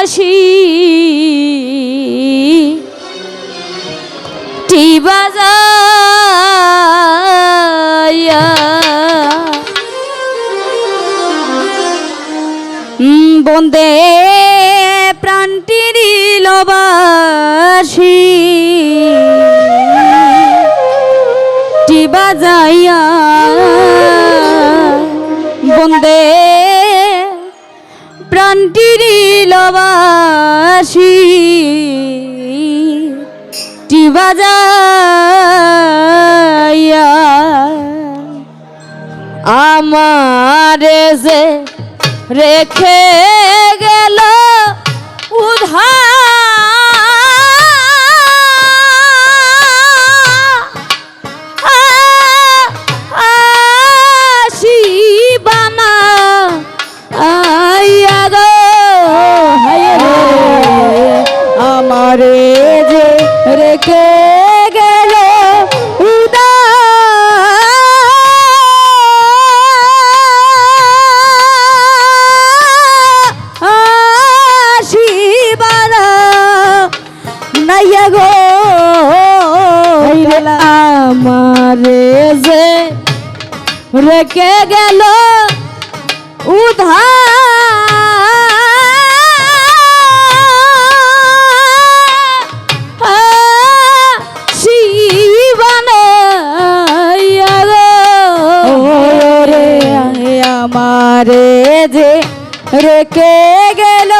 বাসি টি বাজাইয়া বন্দে প্রাণটি দিল বাসি টি বাজাইয়া বন্দে প্রাণটি দিল বাসি টি বাজাইয়া আমারে যে রেখে গেল শিবানা আইয়া গো আমারে যে রেখে গেল আমারে যে রেখে গেল আমারে যে রেখে গেল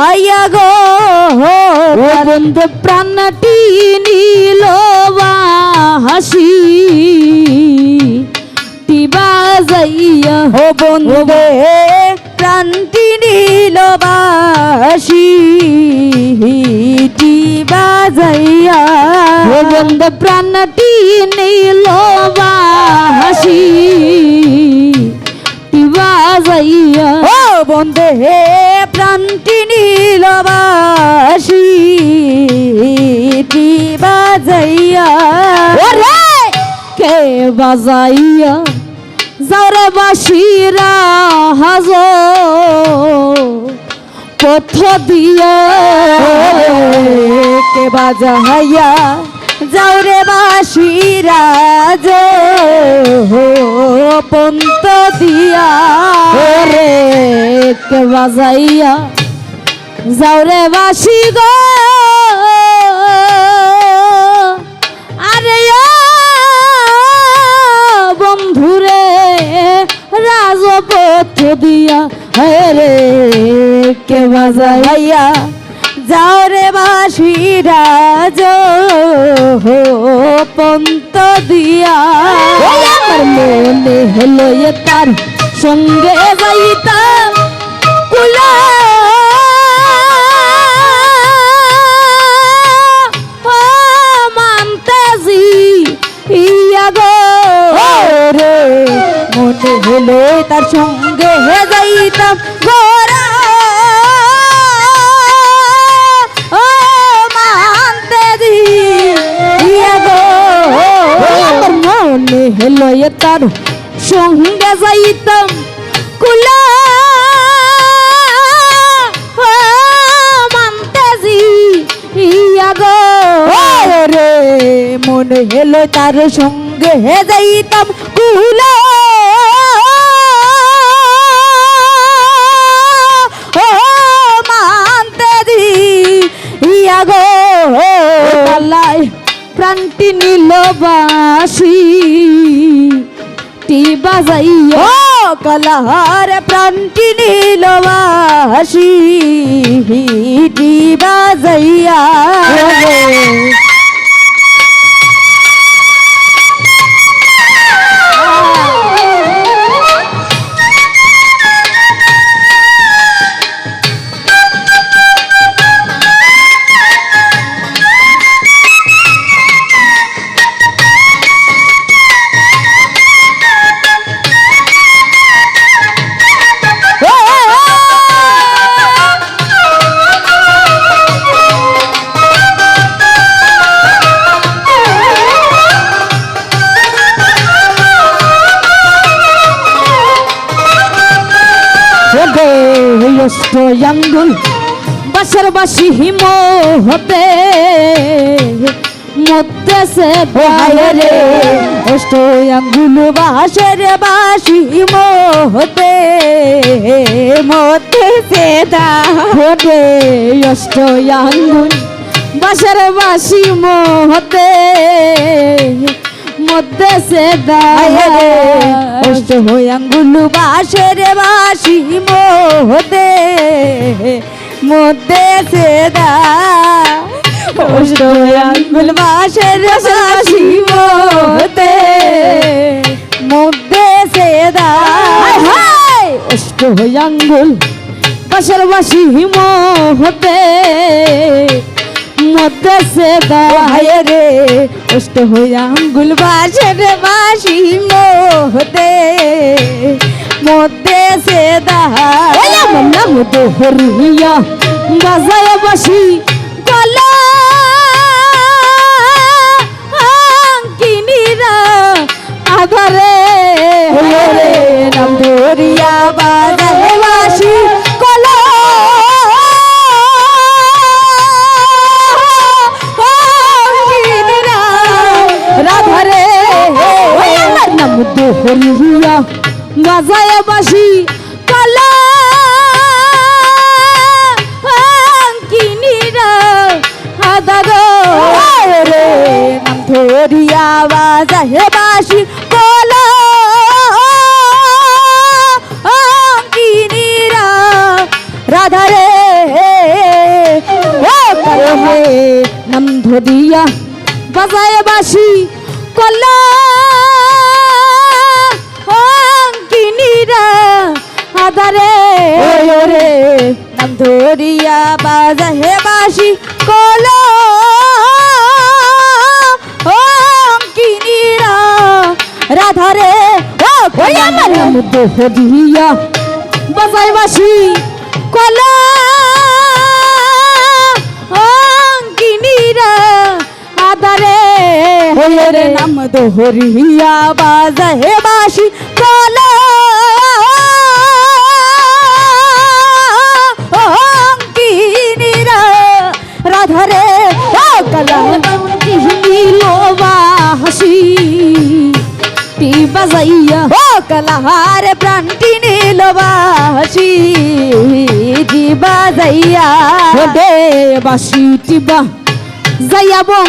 আইয়া গো বন্ধু প্রাণটি নীল হাসি টি বাজাইয়া হো বন্ধু প্রাণটি নীল হাসি টি বাজাইয়া হো বন্ধু প্রাণটি নীল হাসি টি বাজাইয়া ও বন্ধে প্রাণটি নীল বাসি টি বাজাইয়া ওরে কে বাজাইয়া যারে বাসিরা হাজ পথ দিয়া কে বাজাইয়া যাওরে বাসিরা পন্ত দিয়া রে কে বাজাইয়া যাওরে বাসি গো আরে বন্ধুরে রাজপথ দিয়া রে কে বাজাইয়া যাওরে বাসিরা পন্ত দিয়া আমার মনে হলো তার সঙ্গে যাইতাম কুলা মানতেছি ইয়া গো রে মনে হলো তার সঙ্গে যাইতাম ঘোরা মনে হলো তার সঙ্গে যাইতাম কুলা মানতেছি ইয়া গো রে মনে হলো তার সঙ্গে যাইতাম কুলা মানতেছি ইয়া গো প্রাণটি নীল বাসি টি বাজাইয়া কলাহার প্রাণটি নীল বাসি টি বাজাইয়া আঙ্গুল বাসার বাসি হিম হতে মধ্যে সে বাইরে অষ্ট আঙ্গুল বাসার বাসি হিম হতে মধ্যে সে হতে অষ্ট আঙ্গুল বাসার বাসি মহতে মধ্যে সে দায়ে অষ্ট আঙ্গুল বাসের বাসি মহতে মধ্যে সে দা অষ্ট আঙ্গুল বাসের বাসি মহতে মধ্যে সে দা অষ্ট আঙ্গুল বাসের বাসি মহতে মধ্যে সে দায়ে রে অষ্ট আঙ্গুল বাসের বাসি মহতে মধ্যে সে দায়ে নাম দোহরিয়া বাজায় বাসি গলা কিনিরা আধারে রে নাম দোহরিয়া বাজায় বাসি গলা দোহরিয়া বাজায় বাসি কালা কিনিরা আদার রে নাম ধরিয়া বাজায় বাসি কালা কিনিরা রাধারে ও হে নাম ধরিয়া বাজায় বাসি কলা আধারে রে নাম ধরিয়া বাজাহে বাসি কলা কিনিরা রাধারে ও আমার নাম দোহরিয়া বাজায় বাসি কলা কিনিরা আধারে রে নাম দোহরিয়া বাজাহে বাসি কলা রাধারে ও কলা নীল বাসি টি বাজাইয়া ও কলাহারে প্রাণটি নীল বাসি টি বাজাইয়া দে বাসি টি বা যাইয়া বং